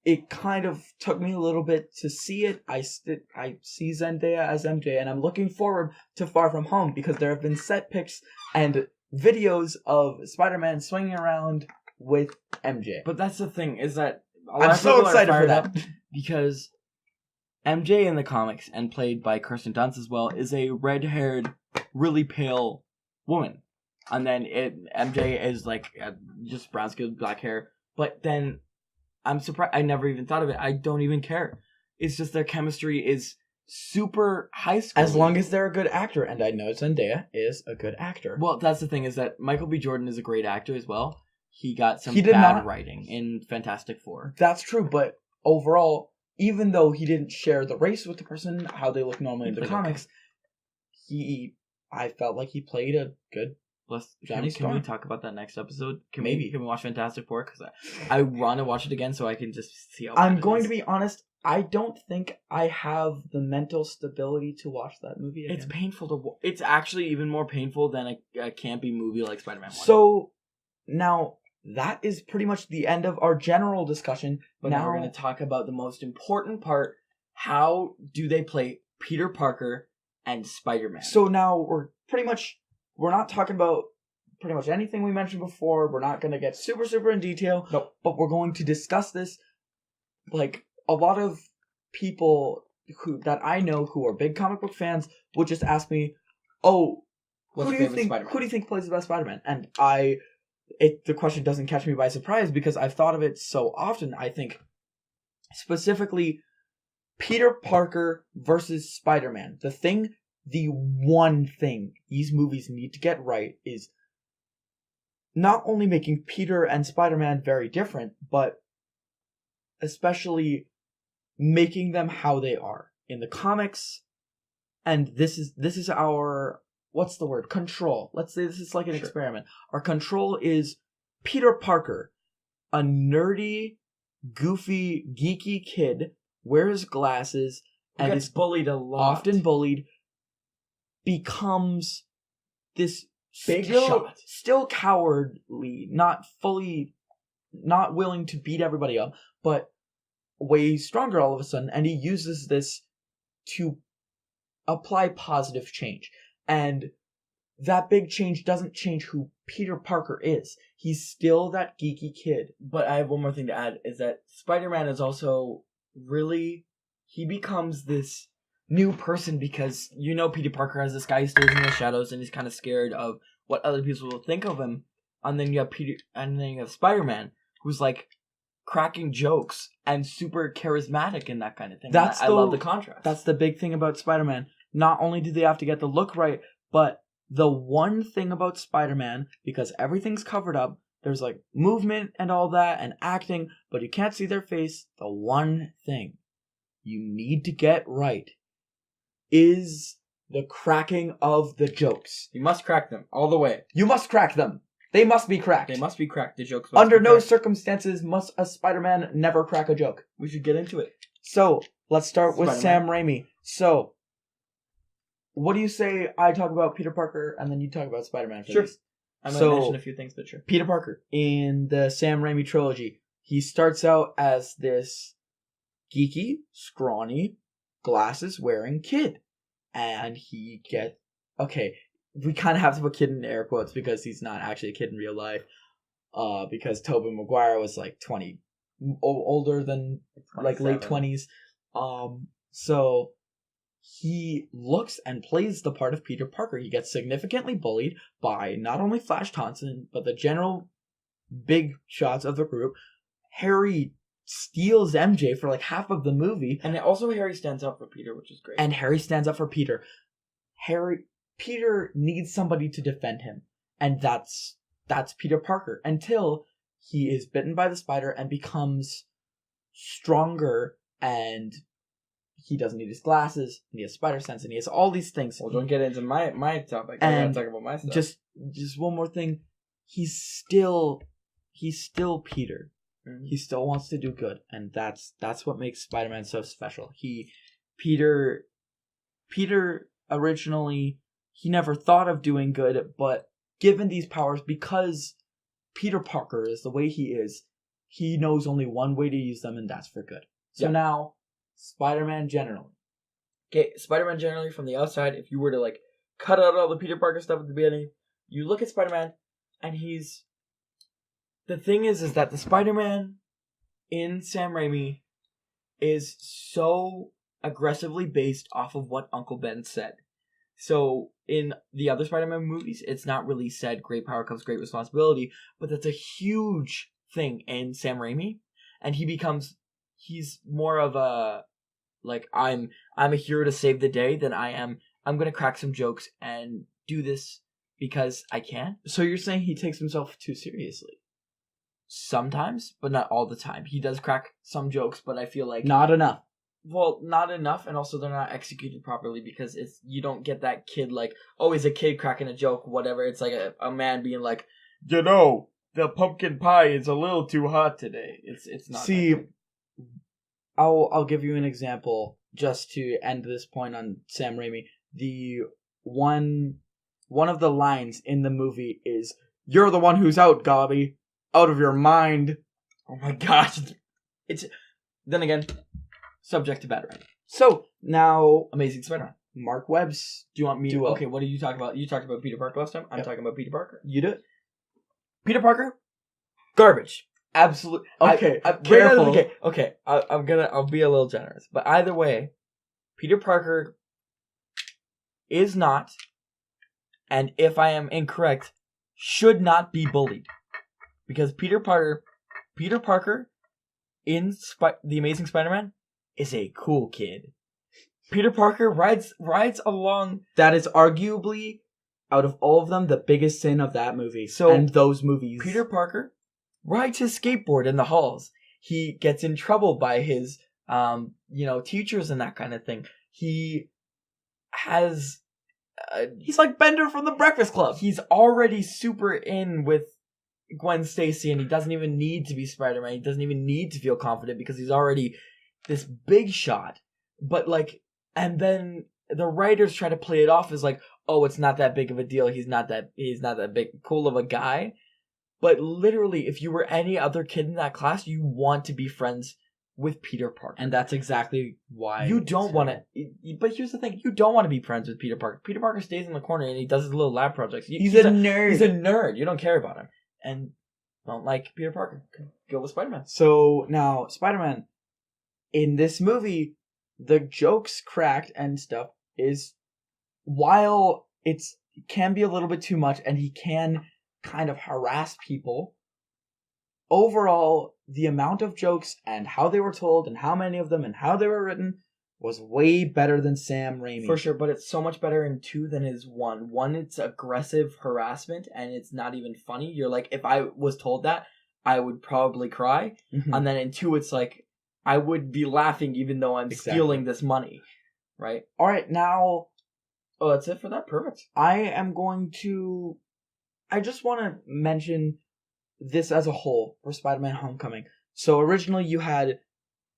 it kind of took me a little bit to see it. I see Zendaya as MJ, and I'm looking forward to Far From Home because there have been set pics and videos of Spider-Man swinging around with MJ. But that's the thing, is that I'm so excited for that. Because MJ in the comics, and played by Kirsten Dunst as well, is a red-haired, really pale woman. And then MJ is like just brown skin, black hair. But then I'm surprised. I never even thought of it. I don't even care. It's just their chemistry is super high school. As long as they're a good actor, and I know Zendaya is a good actor. Well, that's the thing, is that Michael B. Jordan is a great actor as well. He got some bad writing in Fantastic Four. That's true, but overall, even though he didn't share the race with the person, how they look normally in the comics, I felt like he played a good Johnny Storm. Can we talk about that next episode? Can Maybe. Can we watch Fantastic Four? Because I want to watch it again so I can just see how I'm going to be honest, I don't think I have the mental stability to watch that movie again. It's painful to watch. It's actually even more painful than a campy movie like Spider-Man 1. So, now, that is pretty much the end of our general discussion. But now we're going to talk about the most important part. How do they play Peter Parker and Spider-Man? So now we're not talking about pretty much anything we mentioned before. We're not going to get super in detail. Nope. But we're going to discuss this. Like, a lot of people that I know who are big comic book fans would just ask me, "Oh, who do you think plays the best Spider-Man?" And the question doesn't catch me by surprise because I've thought of it so often. I think specifically Peter Parker versus Spider-Man. The one thing these movies need to get right is not only making Peter and Spider-Man very different, but especially making them how they are in the comics. And this is our, what's the word? Control. Let's say this is like an experiment. Our control is Peter Parker, a nerdy, goofy, geeky kid, wears glasses, and is bullied a lot. Often bullied, becomes this big shot. Still cowardly, not willing to beat everybody up, but way stronger all of a sudden, and he uses this to apply positive change. And that big change doesn't change who Peter Parker is. He's still that geeky kid. But I have one more thing to add, is that Spider-Man is also really, he becomes this new person because Peter Parker has this guy who stays in the shadows and he's kind of scared of what other people will think of him. And then you have Spider-Man, who's like cracking jokes and super charismatic and that kind of thing. I love the contrast. That's the big thing about Spider-Man. Not only do they have to get the look right, but the one thing about Spider-Man, because everything's covered up, there's like movement and all that and acting, but you can't see their face. The one thing you need to get right is the cracking of the jokes. You must crack them all the way. You must crack them. They must be cracked. They must be cracked. The jokes must Under be no cracked. circumstances must a Spider-Man never crack a joke. We should get into it. So, let's start with Spider-Man. Sam Raimi. So, what do you say I talk about Peter Parker and then you talk about Spider-Man? Sure. I'm going to mention a few things, but sure. Peter Parker, in the Sam Raimi trilogy, he starts out as this geeky, scrawny, glasses-wearing kid. And we kind of have to put kid in air quotes because he's not actually a kid in real life. Because Tobey Maguire was like 20, older than like late 20s. So he looks and plays the part of Peter Parker. He gets significantly bullied by not only Flash Thompson, but the general big shots of the group. Harry steals MJ for like half of the movie. And also Harry stands up for Peter, which is great. And Harry stands up for Peter. Peter needs somebody to defend him. And that's Peter Parker. Until he is bitten by the spider and becomes stronger, and he doesn't need his glasses, and he has spider sense, and he has all these things. Well, don't get into my topic. I gotta talk about my stuff. Just one more thing. He's still Peter. Mm-hmm. He still wants to do good, and that's what makes Spider-Man so special. Peter originally, he never thought of doing good, but given these powers, because Peter Parker is the way he is, he knows only one way to use them, and that's for good. So now, Spider-Man generally. Okay, Spider-Man generally from the outside, if you were to like cut out all the Peter Parker stuff at the beginning, you look at Spider-Man, and he's... The thing is that the Spider-Man in Sam Raimi is so aggressively based off of what Uncle Ben said. So in the other Spider-Man movies, it's not really said great power comes great responsibility, but that's a huge thing in Sam Raimi, and he's more of a like I'm a hero to save the day than I'm gonna crack some jokes and do this because I can. So you're saying he takes himself too seriously? Sometimes, but not all the time. He does crack some jokes, but I feel like not enough. Well, not enough, and also they're not executed properly because you don't get that kid like, oh, he's a kid cracking a joke, whatever. It's like a man being like, you know, the pumpkin pie is a little too hot today. It's not. See, I'll give you an example just to end this point on Sam Raimi. The one of the lines in the movie is, "You're the one who's out, Gobby. Out of your mind." Oh my gosh. It's then again subject to bad writing. So now Amazing Spider-Man. Mark Webb's Do you want me duo. Okay, what did you talk about? You talked about Peter Parker last time. I'm talking about Peter Parker. You do it. Peter Parker, garbage. Absolute. Okay, careful. Okay. I'll be a little generous, but either way, Peter Parker is not, and if I am incorrect, should not be bullied, because Peter Parker in the Amazing Spider-Man is a cool kid. Peter Parker rides along. That is arguably, out of all of them, the biggest sin of that movie. And those movies. Peter Parker rides his skateboard in the halls. He gets in trouble by his, teachers and that kind of thing. He has... he's like Bender from The Breakfast Club. He's already super in with Gwen Stacy, and he doesn't even need to be Spider-Man. He doesn't even need to feel confident because he's already this big shot. But and then the writers try to play it off as like, oh, it's not that big of a deal. He's not that big cool of a guy. But literally, if you were any other kid in that class, you want to be friends with Peter Parker. And that's exactly why you don't want to. But here's the thing: you don't want to be friends with Peter Parker. Peter Parker stays in the corner and he does his little lab projects. He's a nerd. He's a nerd. You don't care about him, and don't like Peter Parker. Go with Spider-Man. So now Spider-Man in this movie, the jokes cracked and stuff is, while it can be a little bit too much, and he can kind of harass people, overall, the amount of jokes and how they were told and how many of them and how they were written was way better than Sam Raimi. For sure, but it's so much better in 2 than is 1. 1, it's aggressive harassment and it's not even funny. You're like, if I was told that, I would probably cry. Mm-hmm. And then in 2, it's like, I would be laughing even though I'm stealing this money. Right? Alright, now... Oh, that's it for that? Perfect. I just want to mention this as a whole for Spider-Man Homecoming. So originally you had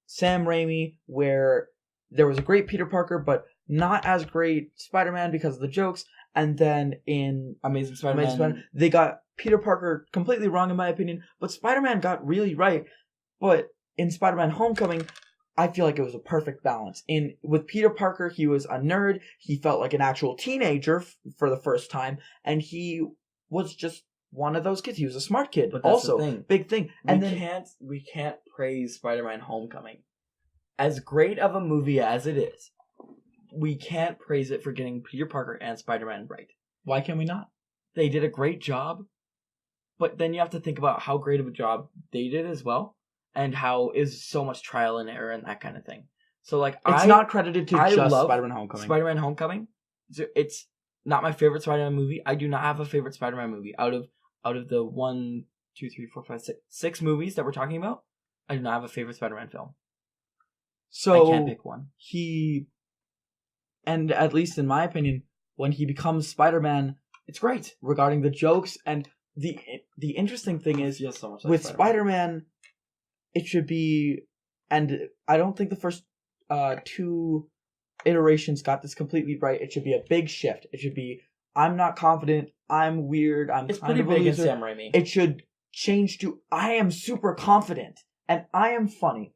Sam Raimi, where there was a great Peter Parker, but not as great Spider-Man because of the jokes. And then in Amazing Spider-Man, they got Peter Parker completely wrong in my opinion, but Spider-Man got really right. But in Spider-Man Homecoming, I feel like it was a perfect balance. With Peter Parker, he was a nerd. He felt like an actual teenager for the first time, and he was just one of those kids. He was a smart kid, but that's also the thing. Big thing. And we can't praise Spider-Man Homecoming. As great of a movie as it is, we can't praise it for getting Peter Parker and Spider-Man right. Why can we not? They did a great job, but then you have to think about how great of a job they did as well, and how is so much trial and error and that kind of thing. So it's not credited to just Spider-Man Homecoming. Spider-Man Homecoming. It's not my favorite Spider-Man movie. I do not have a favorite Spider-Man movie. Out of the 1, 2, 3, 4, 5, 6 movies that we're talking about, I do not have a favorite Spider-Man film. So I can't pick one. And at least in my opinion, when he becomes Spider-Man, it's great regarding the jokes. And the interesting thing is, so much with Spider-Man, it should be, and I don't think the first 2 iterations got this completely right. It should be a big shift. It should be, I'm not confident, I'm weird, I'm it's kind pretty of a big loser. in Sam Raimi. It should change to I am super confident and I am funny.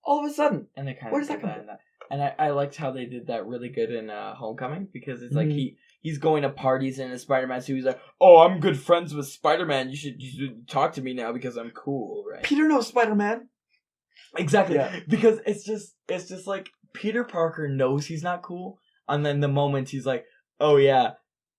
All of a sudden. And they kind Where of does that did come from? that. And I liked how they did that really good in Homecoming, because it's like Mhm. he's going to parties in a Spider-Man suit. He's like, "Oh, I'm good friends with Spider-Man. You should talk to me now because I'm cool, right?" Peter knows Spider-Man. Exactly. Yeah. Because it's just like Peter Parker knows he's not cool, and then the moment he's like, "Oh yeah,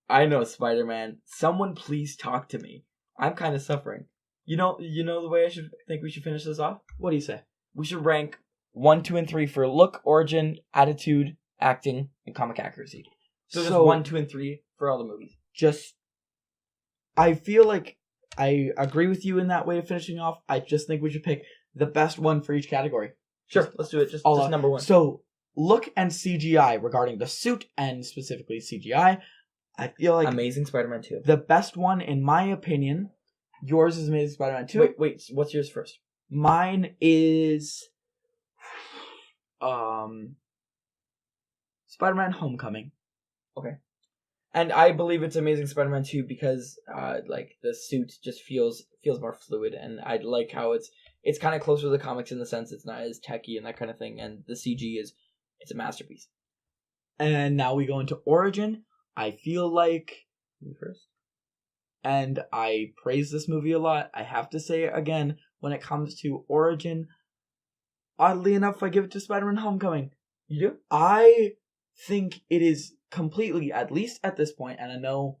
I know Spider-Man. Someone please talk to me. I'm kind of suffering." You know the way I think we should finish this off? What do you say? We should rank 1, 2, and 3 for look, origin, attitude, acting, and comic accuracy. So just 1, 2, and 3 for all the movies. I feel like I agree with you in that way of finishing off. I just think we should pick the best one for each category. Sure, let's do it. Just all out. number 1. So, look and CGI regarding the suit and specifically CGI. I feel like Amazing Spider-Man 2. the best one, in my opinion, yours is Amazing Spider-Man 2. Wait, what's yours first? Mine is Spider-Man Homecoming. Okay. And I believe it's Amazing Spider-Man 2 because like the suit just feels more fluid, and I like how it's kind of closer to the comics in the sense it's not as techy and that kind of thing, and the CG it's a masterpiece. And now we go into Origin. I feel like You first. And I praise this movie a lot. I have to say it again, when it comes to Origin, oddly enough, I give it to Spider-Man Homecoming. You do? I think it is completely, at least at this point, and I know,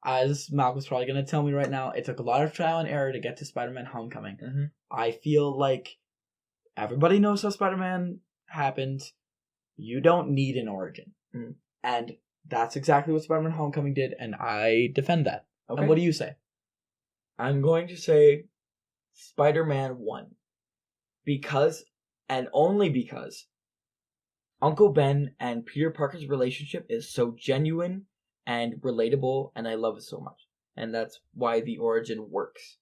as Malcolm's probably going to tell me right now, it took a lot of trial and error to get to Spider-Man Homecoming. Mm-hmm. I feel like everybody knows how Spider-Man happened. You don't need an origin. Mm. And that's exactly what Spider-Man Homecoming did, and I defend that. Okay. And what do you say? I'm going to say Spider-Man 1. Because, and only because, Uncle Ben and Peter Parker's relationship is so genuine and relatable, and I love it so much. And that's why the origin works.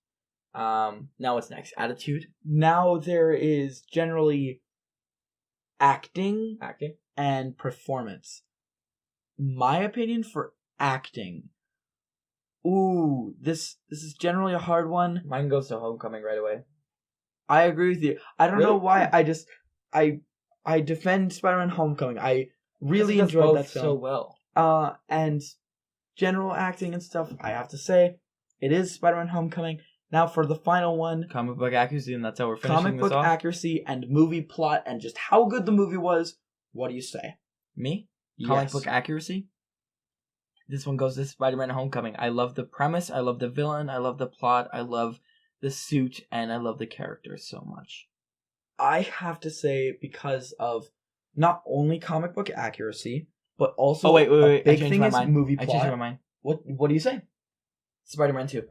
Now what's next? Attitude? Now there is generally acting Acting? and performance. My opinion for acting. Ooh, this is generally a hard one. Mine goes to Homecoming right away. I agree with you. I don't know Really? why. I defend Spider-Man Homecoming. I really enjoyed that film so well. And general acting and stuff. I have to say, it is Spider-Man Homecoming. Now for the final one, Comic book accuracy, and that's how we're finishing comic this book off. accuracy and movie plot and just how good the movie was. What do you say? Me? Comic Yes. book accuracy? This one goes to Spider-Man Homecoming. I love the premise, I love the villain, I love the plot, I love the suit, and I love the characters so much. I have to say, because of not only comic book accuracy, but also wait. a big I changed thing my is mind. movie I plot. changed my mind. What do you say? Spider-Man 2.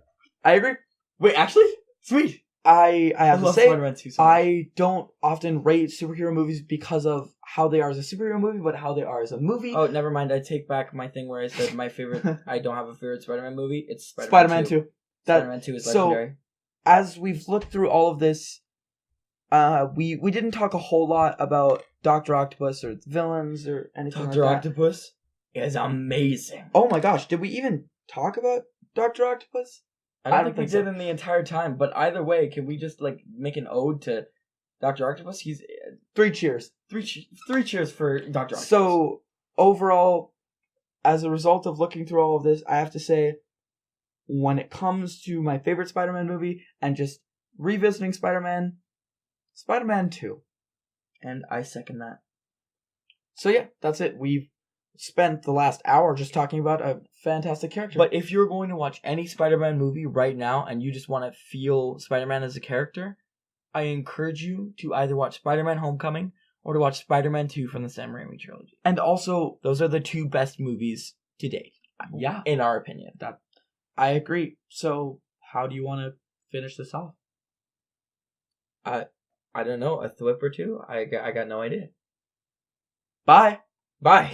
I agree. Wait, actually? Sweet. I have to love say, Spider-Man 2 so much. I don't often rate superhero movies because of how they are as a superhero movie, but how they are as a movie. Oh, never mind. I take back my thing where I said my favorite. I don't have a favorite Spider-Man movie. It's Spider-Man 2. Spider-Man 2 is legendary. So, as we've looked through all of this, we didn't talk a whole lot about Dr. Octopus or the villains or anything Dr. like that. Octopus is amazing. Oh my gosh, did we even talk about Dr. Octopus? I don't think we did in the entire time, but either way, can we just like make an ode to Dr. Octopus? He's 3 cheers. Three cheers for Dr. Octopus. So, overall, as a result of looking through all of this, I have to say, when it comes to my favorite Spider-Man movie and just revisiting Spider-Man 2. And I second that. So yeah, that's it. We've spent the last hour just talking about a fantastic character. But if you're going to watch any Spider-Man movie right now and you just want to feel Spider-Man as a character, I encourage you to either watch Spider-Man Homecoming or to watch Spider-Man 2 from the Sam Raimi trilogy. And also, those are the 2 best movies to date. Yeah. In our opinion. I agree. So, how do you want to finish this off? I don't know, a thwip or two? I got no idea. Bye. Bye.